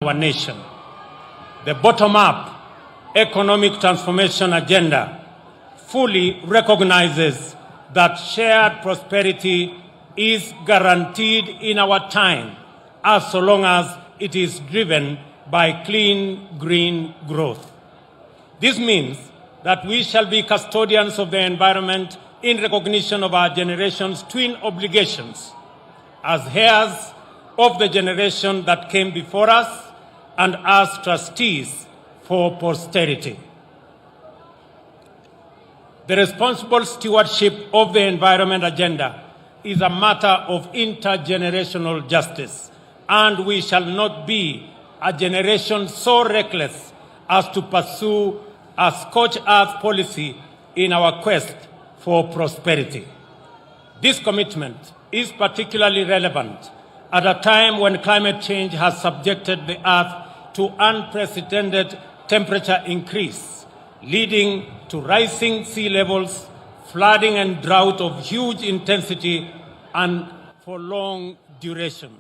our nation. The bottom-up economic transformation agenda fully recognizes that shared prosperity is guaranteed in our time as so long as it is driven by clean, green growth. This means that we shall be custodians of the environment in recognition of our generation's twin obligations as heirs of the generation that came before us and as trustees for posterity. The responsible stewardship of the environment agenda is a matter of intergenerational justice, and we shall not be a generation so reckless as to pursue a scorched earth policy in our quest for prosperity. This commitment is particularly relevant at a time when climate change has subjected the earth to unprecedented temperature increase, leading to rising sea levels, flooding and drought of huge intensity and for long duration.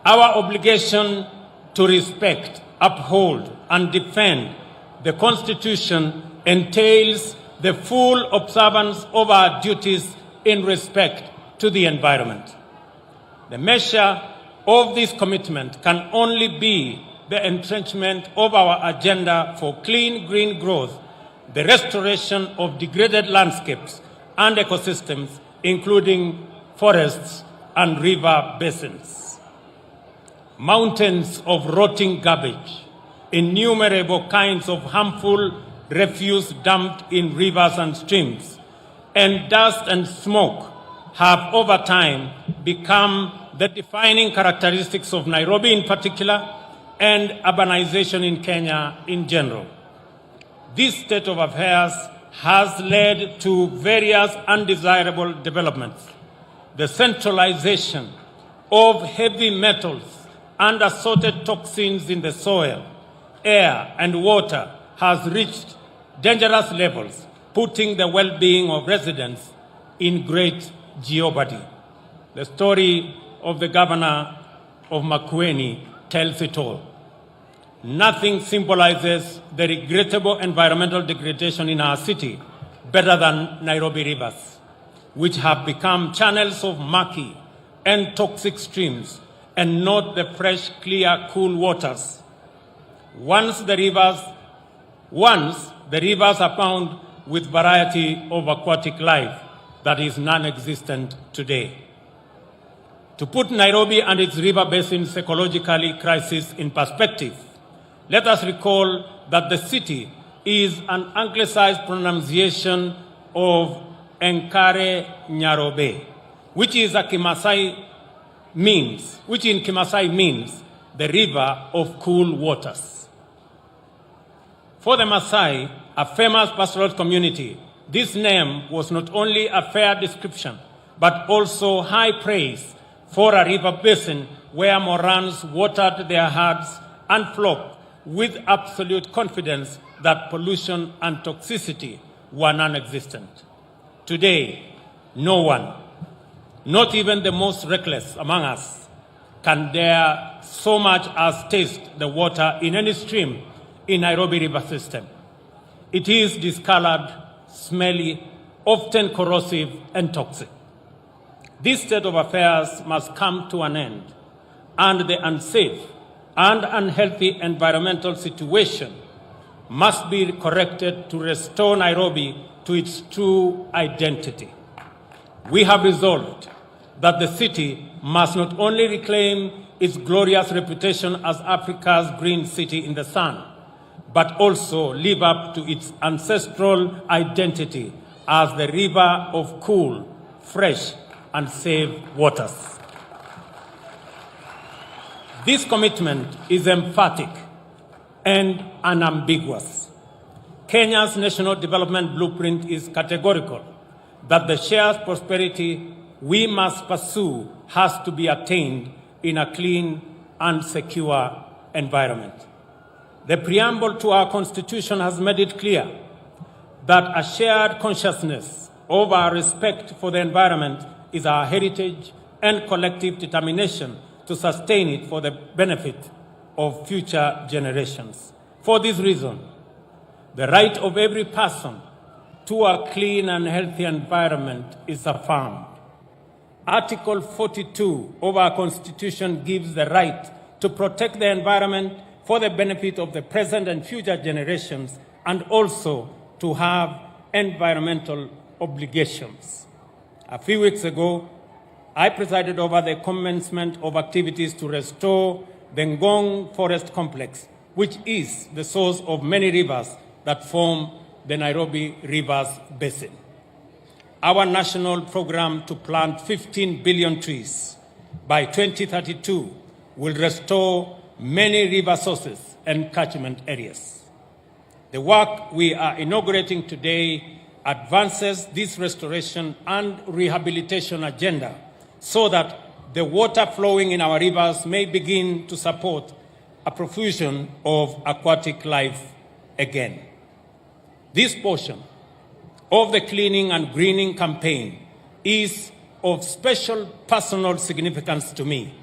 Our obligation to respect, uphold, and defend the Constitution entails the full observance of our duties in respect to the environment. The measure of this commitment can only be the entrenchment of our agenda for clean, green growth, the restoration of degraded landscapes and ecosystems, including forests and river basins. Mountains of rotting garbage, innumerable kinds of harmful refuse dumped in rivers and streams, and dust and smoke have over time become the defining characteristics of Nairobi in particular and urbanization in Kenya in general. This state of affairs has led to various undesirable developments. The centralization of heavy metals and assorted toxins in the soil, air, and water has reached dangerous levels, putting the well-being of residents in great jeopardy. The story of the governor of Makueni tells it all. Nothing symbolizes the regrettable environmental degradation in our city better than Nairobi rivers, which have become channels of murky and toxic streams and not the fresh, clear, cool waters. Once the rivers abound with variety of aquatic life that is non-existent today. To put Nairobi and its river basin's ecologically crisis in perspective, let us recall that the city is an anglicized pronunciation of Enkare Nyarobe, which in Kimasai means the river of cool waters. For the Maasai, a famous pastoral community, this name was not only a fair description, but also high praise for a river basin where Morans watered their herds and flock with absolute confidence that pollution and toxicity were non-existent. Today, no one, not even the most reckless among us, can dare so much as taste the water in any stream in Nairobi river system. It is discolored, smelly, often corrosive and toxic. This state of affairs must come to an end, and the unsafe and unhealthy environmental situation must be corrected to restore Nairobi to its true identity. We have resolved that the city must not only reclaim its glorious reputation as Africa's green city in the sun, but also live up to its ancestral identity as the river of cool, fresh, and safe waters. This commitment is emphatic and unambiguous. Kenya's National Development Blueprint is categorical that the shared prosperity we must pursue has to be attained in a clean and secure environment. The preamble to our Constitution has made it clear that a shared consciousness of our respect for the environment is our heritage and collective determination to sustain it for the benefit of future generations. For this reason, the right of every person to a clean and healthy environment is affirmed. Article 42 of our Constitution gives the right to protect the environment for the benefit of the present and future generations, and also to have environmental obligations. A few weeks ago, I presided over the commencement of activities to restore the Ngong Forest Complex, which is the source of many rivers that form the Nairobi Rivers Basin. Our national program to plant 15 billion trees by 2032 will restore many river sources and catchment areas. The work we are inaugurating today advances this restoration and rehabilitation agenda so that the water flowing in our rivers may begin to support a profusion of aquatic life again. This portion of the cleaning and greening campaign is of special personal significance to me.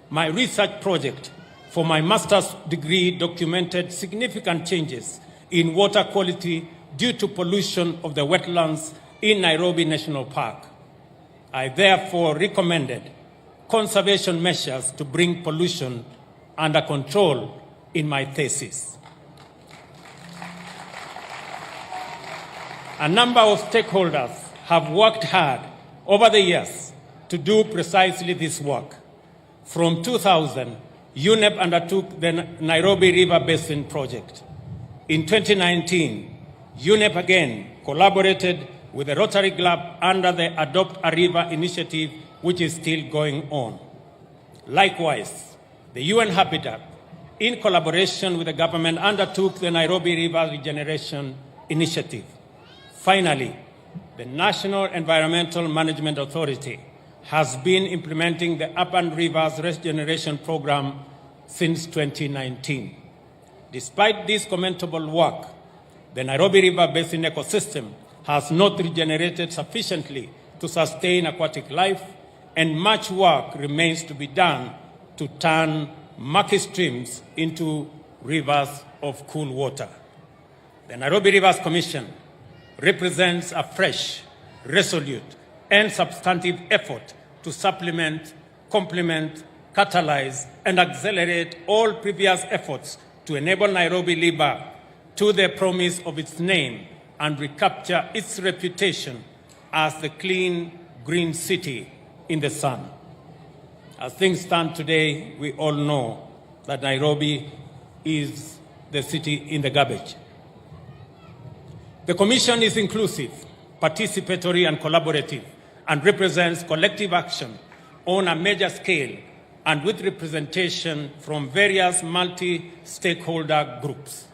My research project for my master's degree documented significant changes in water quality due to pollution of the wetlands in Nairobi National Park. I therefore recommended conservation measures to bring pollution under control in my thesis. A number of stakeholders have worked hard over the years to do precisely this work. From 2000, UNEP undertook the Nairobi River Basin Project. In 2019, UNEP again collaborated with the Rotary Club under the Adopt a River initiative, which is still going on. Likewise, the UN Habitat, in collaboration with the government, undertook the Nairobi River Regeneration Initiative. Finally, the National Environmental Management Authority has been implementing the Urban Rivers Regeneration Program since 2019. Despite this commendable work, the Nairobi River Basin ecosystem has not regenerated sufficiently to sustain aquatic life, and much work remains to be done to turn murky streams into rivers of cool water. The Nairobi Rivers Commission represents a fresh, resolute, and substantive effort to supplement, complement, catalyze, and accelerate all previous efforts to enable Nairobi live up to the promise of its name and recapture its reputation as the clean, green city in the sun. As things stand today, we all know that Nairobi is the city in the garbage. The Commission is inclusive, participatory, and collaborative, and represents collective action on a major scale and with representation from various multi-stakeholder groups.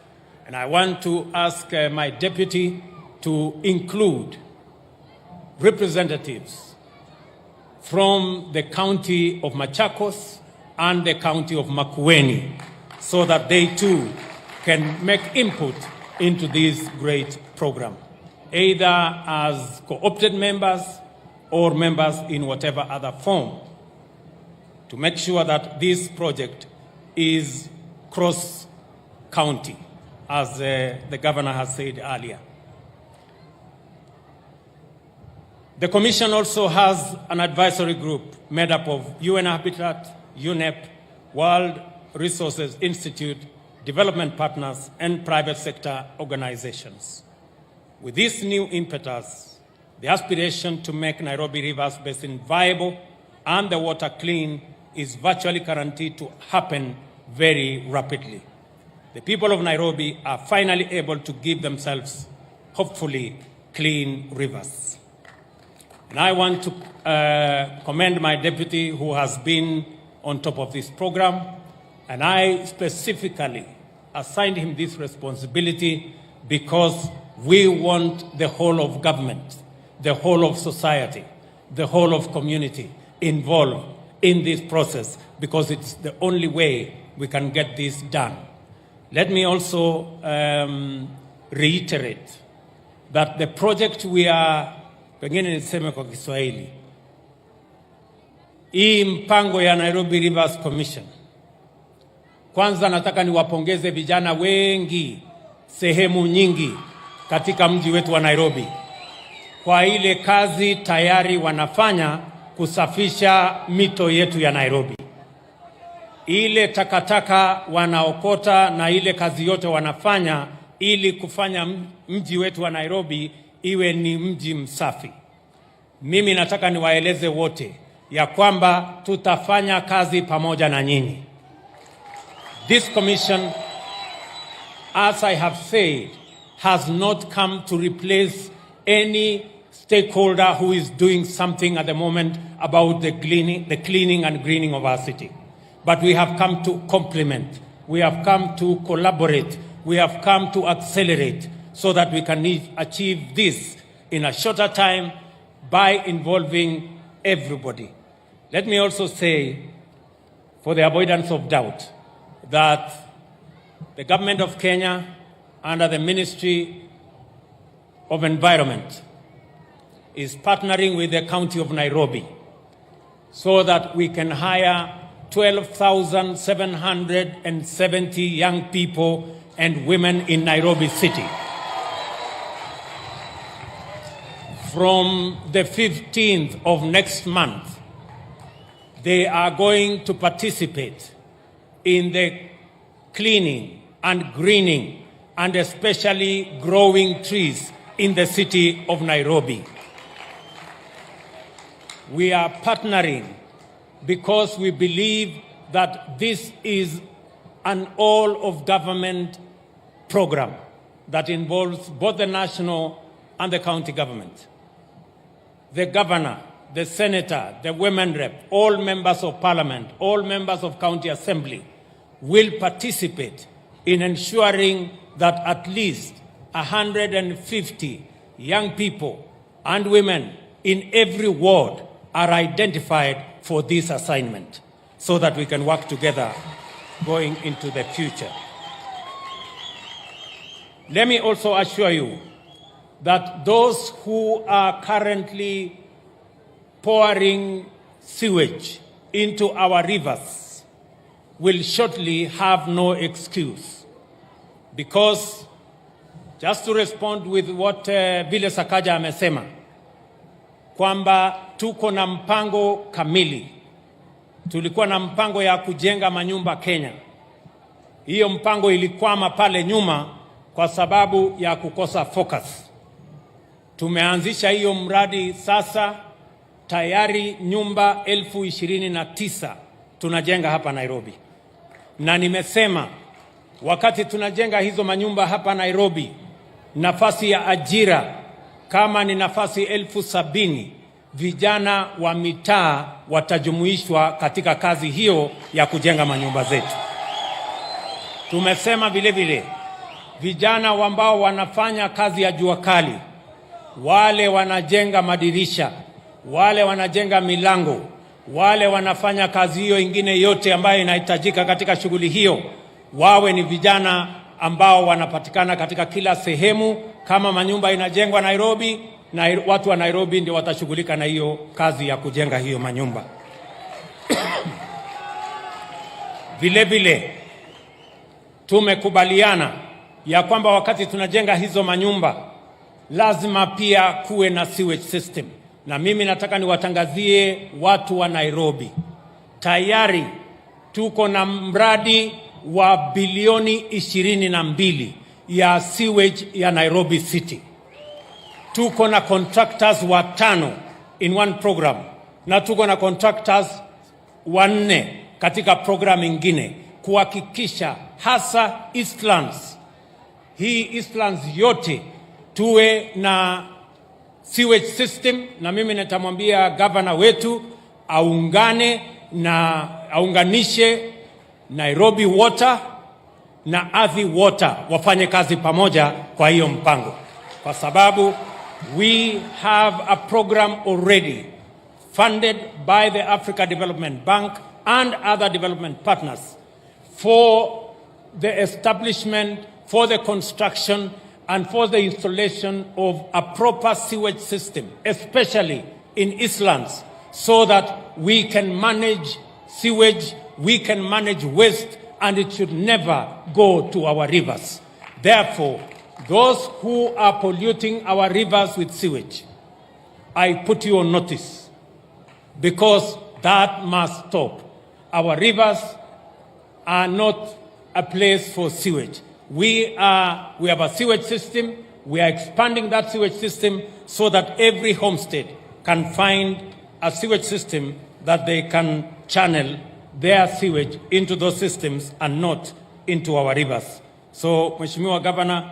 And I want to ask my deputy to include representatives from the county of Machakos and the county of Makueni, so that they too can make input into this great program, either as co-opted members or members in whatever other form, to make sure that this project is cross-county, as the governor has said earlier. The Commission also has an advisory group made up of UN Habitat, UNEP, World Resources Institute, development partners, and private sector organizations. With this new impetus, the aspiration to make Nairobi Rivers Basin viable and the water clean is virtually guaranteed to happen very rapidly. The people of Nairobi are finally able to give themselves, hopefully, clean rivers. And I want to commend my deputy who has been on top of this program, and I specifically assigned him this responsibility because we want the whole of government, the whole of society, the whole of community involved in this process, because it's the only way we can get this done. Let me also reiterate that the project we are, pengine niseme kwa Kiswahili, hii mpango ya Nairobi Rivers Commission Kwanza nataka niwapongeze vijana wengi sehemu nyingi katika mji wetu wa Nairobi kwa ile kazi tayari wanafanya kusafisha mito yetu ya Nairobi. Ile takataka wanaokota na ile kazi yote wanafanya ili kufanya mji wetu wa Nairobi iwe ni mji msafi. Mimi nataka niwaeleze wote ya kwamba tutafanya kazi pamoja na nyinyi. This commission, as I have said, has not come to replace any stakeholder who is doing something at the moment about the cleaning and greening of our city. But we have come to complement, we have come to collaborate, we have come to accelerate so that we can achieve this in a shorter time by involving everybody. Let me also say, for the avoidance of doubt, that the government of Kenya, under the Ministry of Environment, is partnering with the County of Nairobi so that we can hire 12,770 young people and women in Nairobi City. From the 15th of next month, they are going to participate in the cleaning and greening and especially growing trees in the city of Nairobi. We are partnering because we believe that this is an all-of-government program that involves both the national and the county government. The governor, the senator, the women rep, all members of parliament, all members of county assembly will participate in ensuring that at least 150 young people and women in every ward are identified for this assignment so that we can work together going into the future. Let me also assure you that those who are currently pouring sewage into our rivers will shortly have no excuse. Because, just to respond with what Vile Sakaja amesema, kwamba tuko na mpango kamili. Tulikuwa na mpango ya kujenga manyumba Kenya. Hiyo mpango ilikwama pale nyuma kwa sababu ya kukosa focus. Tumeanzisha hiyo mradi sasa, tayari nyumba 29,000 tunajenga hapa Nairobi. Na nimesema wakati tunajenga hizo manyumba hapa Nairobi, nafasi ya ajira kama ni nafasi 70,000, vijana wa mitaa watajumuishwa katika kazi hiyo ya kujenga manyumba zetu. Tumesema vile vile vijana ambao wanafanya kazi ya jua kali, wale wanajenga madirisha, wale wanajenga milango, wale wanafanya kazi hiyo ingine yote ambayo inahitajika katika shughuli hiyo, wawe ni vijana ambao wanapatikana katika kila sehemu. Kama manyumba inajengwa Nairobi, na watu wa Nairobi ndio watashughulika na hiyo kazi ya kujenga hiyo manyumba. Vile vile tumekubaliana ya kwamba wakati tunajenga hizo manyumba lazima pia kuwe na sewage system. Na mimi nataka niwatangazie watu wa Nairobi, tayari tuko na mradi wa bilioni 22 ya sewage ya Nairobi City. Tuko na contractors 5 in one program, na tuko na contractors 4 katika program ingine kuhakikisha hasa Eastlands, hii Eastlands yote tuwe na sewage system. Na mimi nitamwambia governor wetu aunganishe Nairobi Water na Athi Water wafanye kazi pamoja kwa hiyo mpango, kwa sababu we have a program already funded by the Africa Development Bank and other development partners for the establishment, for the construction and for the installation of a proper sewage system, especially in Eastlands, so that we can manage sewage, we can manage waste, and it should never go to our rivers. Therefore, those who are polluting our rivers with sewage, I put you on notice, because that must stop. Our rivers are not a place for sewage. We have a sewage system. We are expanding that sewage system so that every homestead can find a sewage system that they can channel their sewage into those systems and not into our rivers. So, Mheshimiwa Governor,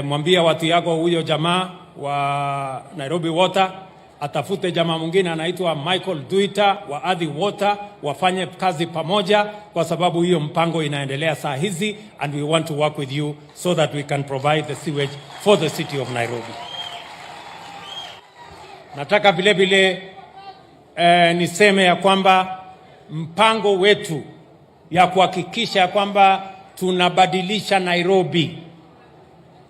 mwambia watu yako huyo jamaa wa Nairobi Water atafute jamaa mwingine anaitwa Michael Duita wa Ardhi Water, wafanye kazi pamoja, kwa sababu hiyo mpango inaendelea saa hizi, and we want to work with you so that we can provide the sewage for the city of Nairobi. Nataka vile vile niseme ya kwamba mpango wetu ya kuhakikisha kwamba tunabadilisha Nairobi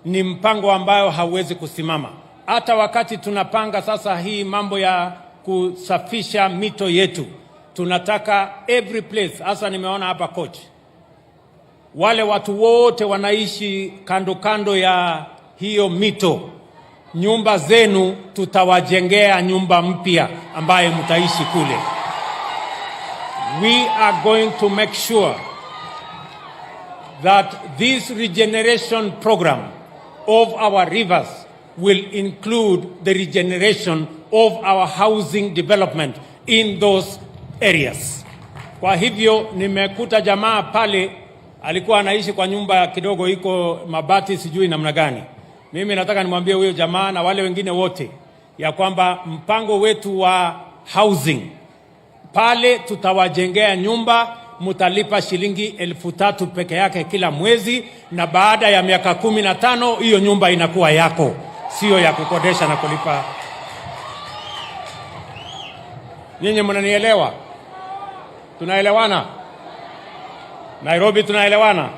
ni mpango ambayo hauwezi kusimama. Hata wakati tunapanga sasa hii mambo ya kusafisha mito yetu, tunataka every place, hasa nimeona hapa coach, wale watu wote wanaishi kando kando ya hiyo mito, nyumba zenu tutawajengea nyumba mpya ambaye mtaishi kule. We are going to make sure that this regeneration program of our rivers will include the regeneration of our housing development in those areas. Kwa hivyo nimekuta jamaa pale alikuwa anaishi kwa nyumba kidogo iko mabati sijui namna gani. Mimi nataka nimwambie huyo jamaa na wale wengine wote ya kwamba mpango wetu wa housing pale tutawajengea nyumba, mutalipa shilingi 3,000 peke yake kila mwezi, na baada ya miaka 15 hiyo nyumba inakuwa yako, sio ya kukodesha na kulipa. Nyinyi mnanielewa? Tunaelewana? Nairobi tunaelewana?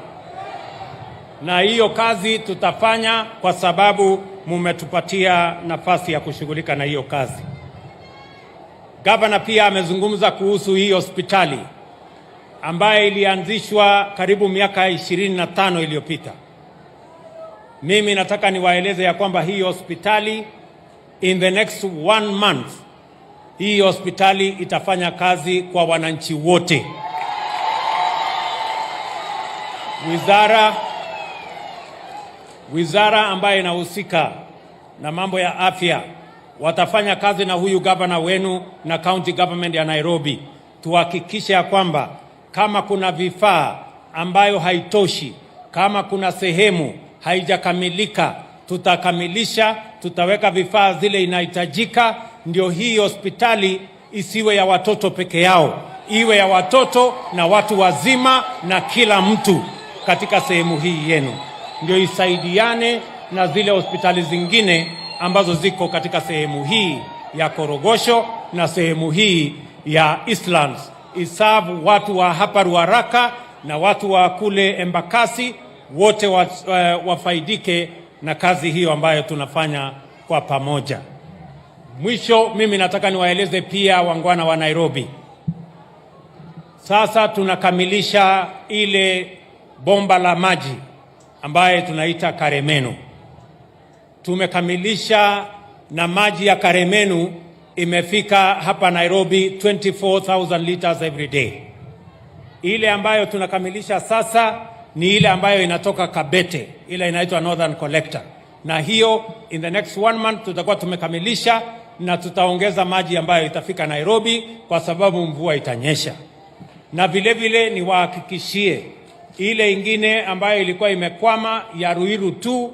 Na hiyo kazi tutafanya kwa sababu mumetupatia nafasi ya kushughulika na hiyo kazi. Gavana pia amezungumza kuhusu hii hospitali ambaye ilianzishwa karibu miaka 25 iliyopita. Mimi nataka niwaeleze ya kwamba hii hospitali in the next 1 month, hii hospitali itafanya kazi kwa wananchi wote. Wizara ambaye inahusika na mambo ya afya watafanya kazi na huyu gavana wenu na county government ya Nairobi, tuhakikishe ya kwamba kama kuna vifaa ambayo haitoshi, kama kuna sehemu haijakamilika, tutakamilisha, tutaweka vifaa zile inahitajika, ndio hii hospitali isiwe ya watoto peke yao, iwe ya watoto na watu wazima na kila mtu katika sehemu hii yenu, ndio isaidiane na zile hospitali zingine ambazo ziko katika sehemu hii ya Korogocho na sehemu hii ya Eastlands. Isabu watu wa hapa Ruaraka na watu wa kule Embakasi wote wafaidike na kazi hiyo ambayo tunafanya kwa pamoja. Mwisho, mimi nataka niwaeleze pia wangwana wa Nairobi. Sasa tunakamilisha ile bomba la maji ambaye tunaita Karemenu. Tumekamilisha na maji ya Karemenu imefika hapa Nairobi 24,000 liters every day. Ile ambayo tunakamilisha sasa ni ile ambayo inatoka Kabete, ile inaitwa Northern Collector. Na hiyo in the next 1 month tutakuwa tumekamilisha, na tutaongeza maji ambayo itafika Nairobi kwa sababu mvua itanyesha. Na vile vile niwahakikishie ile ingine ambayo ilikuwa imekwama ya Ruiru tu,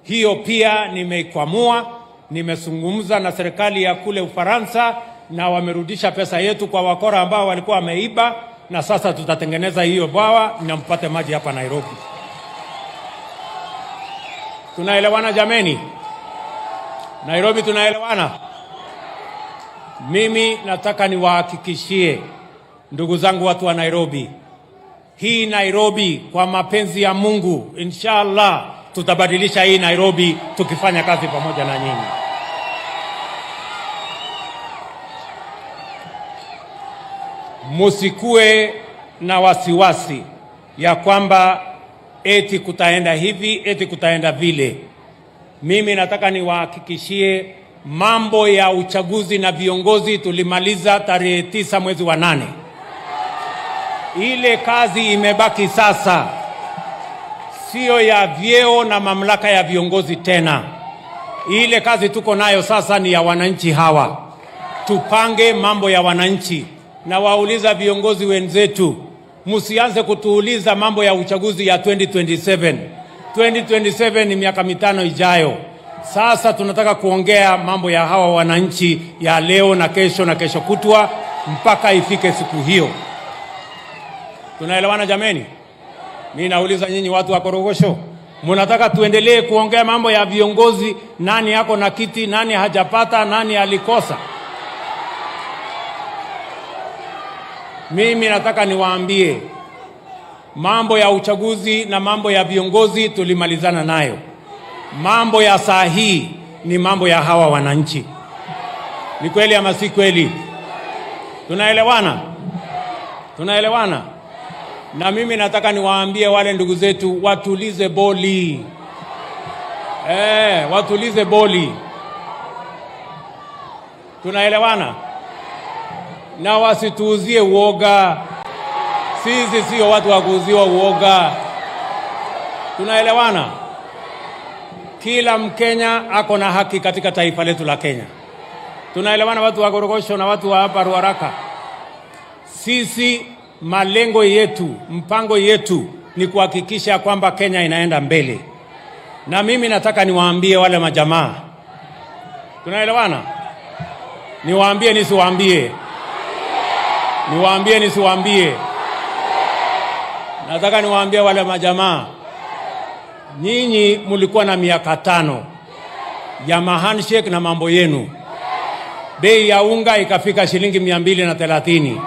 hiyo pia nimeikwamua. Nimezungumza na serikali ya kule Ufaransa na wamerudisha pesa yetu kwa wakora ambao walikuwa wameiba, na sasa tutatengeneza hiyo bwawa na mpate maji hapa Nairobi. Tunaelewana jameni? Nairobi tunaelewana? Mimi nataka niwahakikishie ndugu zangu watu wa Nairobi, hii Nairobi kwa mapenzi ya Mungu, inshallah tutabadilisha hii Nairobi tukifanya kazi pamoja na nyinyi. Musikue na wasiwasi ya kwamba eti kutaenda hivi, eti kutaenda vile. Mimi nataka niwahakikishie mambo ya uchaguzi na viongozi tulimaliza tarehe 9 mwezi wa 8. Ile kazi imebaki sasa sio ya vyeo na mamlaka ya viongozi tena. Ile kazi tuko nayo sasa ni ya wananchi hawa. Tupange mambo ya wananchi, na wauliza viongozi wenzetu, msianze kutuuliza mambo ya uchaguzi ya 2027. 2027 ni miaka 5 ijayo. Sasa tunataka kuongea mambo ya hawa wananchi ya leo na kesho kutwa mpaka ifike siku hiyo. Tunaelewana jameni? Mimi nauliza nyinyi watu wa Korogocho, mnataka tuendelee kuongea mambo ya viongozi, nani yako na kiti, nani hajapata, nani alikosa? Mimi nataka niwaambie mambo ya uchaguzi na mambo ya viongozi tulimalizana nayo. Mambo ya saa hii ni mambo ya hawa wananchi. Ni kweli ama si kweli? Tunaelewana? Tunaelewana? Na mimi nataka niwaambie wale ndugu zetu watulize boli. Watulize boli. Tunaelewana? Na wasituuzie uoga. Sisi sio watu wa kuuziwa uoga. Tunaelewana? Kila Mkenya ako na haki katika taifa letu la Kenya. Tunaelewana watu wa Korogocho na watu wa hapa Ruaraka? Sisi malengo yetu, mpango yetu ni kuhakikisha kwamba Kenya inaenda mbele. Na mimi nataka niwaambie wale majamaa. Tunaelewana? Niwaambie nisiwaambie? Niwaambie nisiwaambie? Nataka niwaambie wale majamaa. Nyinyi mulikuwa na miaka 5 ya handshake na mambo yenu. Bei ya unga ikafika shilingi 230.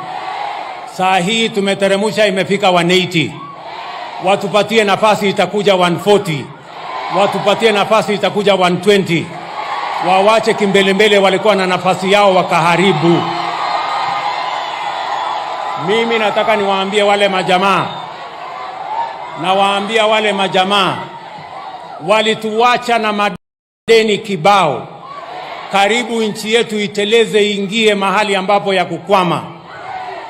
Saa hii tumeteremusha imefika 180. Watupatie nafasi itakuja 140. Watupatie nafasi itakuja 120. Wawache kimbelembele walikuwa na nafasi yao wakaharibu. Mimi nataka niwaambie wale majamaa. Na waambia wale majamaa walituacha na madeni kibao. Karibu nchi yetu iteleze ingie mahali ambapo ya kukwama.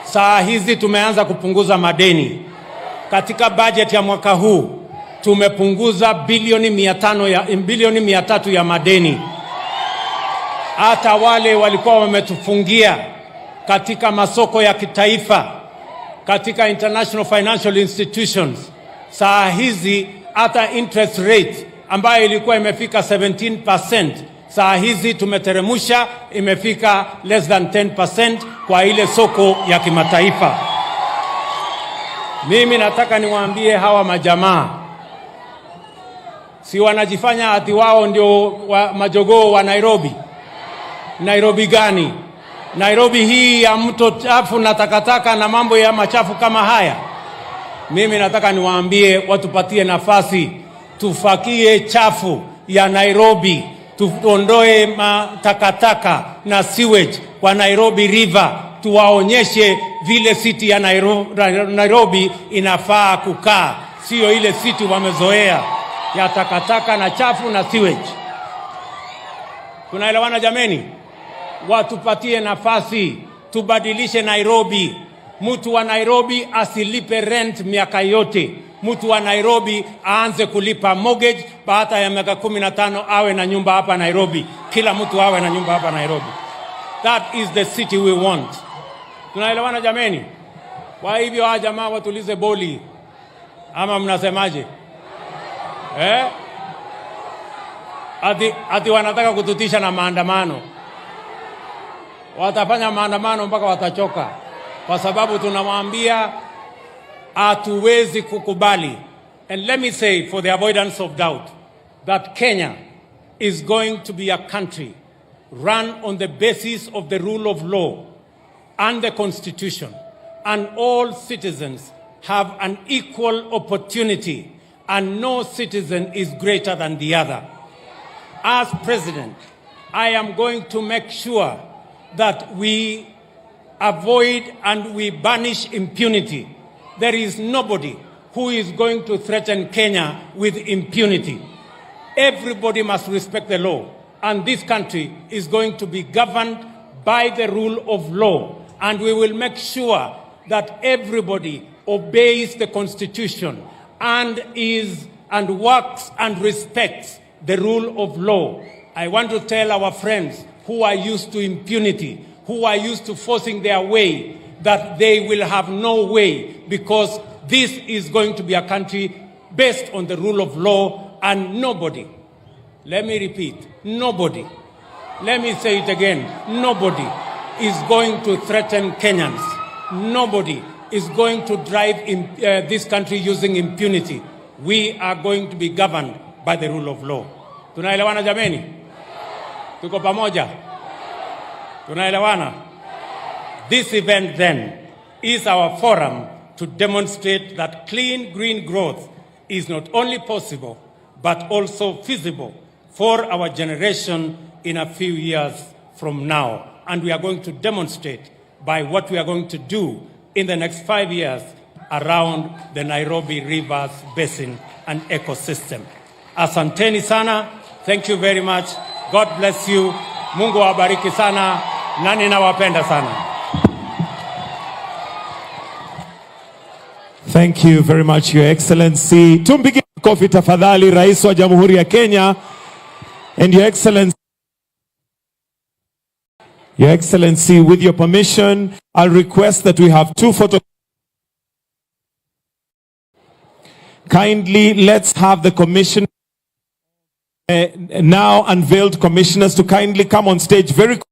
Saa hizi tumeanza kupunguza madeni. Katika budget ya mwaka huu tumepunguza bilioni 300 ya madeni. Hata wale walikuwa wametufungia katika masoko ya kitaifa, katika international financial institutions, saa hizi hata interest rate ambayo ilikuwa imefika 17%, saa hizi tumeteremusha imefika less than 10% kwa ile soko ya kimataifa. Mimi nataka niwaambie hawa majamaa, si wanajifanya ati wao ndio majogoo wa Nairobi. Nairobi gani? Nairobi hii ya mto chafu na takataka na mambo ya machafu kama haya. Mimi nataka niwaambie watupatie nafasi, tufakie chafu ya Nairobi, tuondoe takataka na sewage kwa Nairobi River, tuwaonyeshe vile city ya Nairobi inafaa kukaa, sio ile city wamezoea ya takataka na chafu na sewage. Tunaelewana jameni? Watupatie nafasi, tubadilishe Nairobi. Mtu wa Nairobi asilipe rent miaka yote. Mtu wa Nairobi aanze kulipa mortgage baada ya miaka 15 awe na nyumba hapa Nairobi. Kila mtu awe na nyumba hapa Nairobi. That is the city we want. Tunaelewana jameni? Kwa hivyo hawa jamaa watulize boli. Ama mnasemaje? Ati wanataka kututisha na maandamano. Watafanya maandamano mpaka watachoka. Kwa sababu tunawaambia hatuwezi kukubali. And let me say, for the avoidance of doubt, that Kenya is going to be a country run on the basis of the rule of law and the Constitution. And all citizens have an equal opportunity, and no citizen is greater than the other. As president, I am going to make sure that we avoid and we banish impunity There is nobody who is going to threaten Kenya with impunity. Everybody must respect the law, and this country is going to be governed by the rule of law, and we will make sure that everybody obeys the Constitution and works and respects the rule of law. I want to tell our friends who are used to impunity, who are used to forcing their way, that they will have no way, because this is going to be a country based on the rule of law, and nobody, let me repeat, nobody, let me say it again, nobody is going to threaten Kenyans. Nobody is going to drive this country using impunity. We are going to be governed by the rule of law. Tunaelewana jameni? Tuko pamoja? Tunaelewana? This event then is our forum to demonstrate that clean green growth is not only possible but also feasible for our generation in a few years from now. And we are going to demonstrate by what we are going to do in the next 5 years around the Nairobi Rivers Basin and ecosystem. Asanteni sana. Thank you very much. God bless you. Mungu awabariki sana. Na ninawapenda sana. Thank you very much, Your Excellency. Tumpigie makofi tafadhali Rais wa Jamhuri ya Kenya. And Your Excellency, with your permission, I'll request that we have 2 photos. Kindly, let's have the commission, now unveiled commissioners, to kindly come on stage very quickly.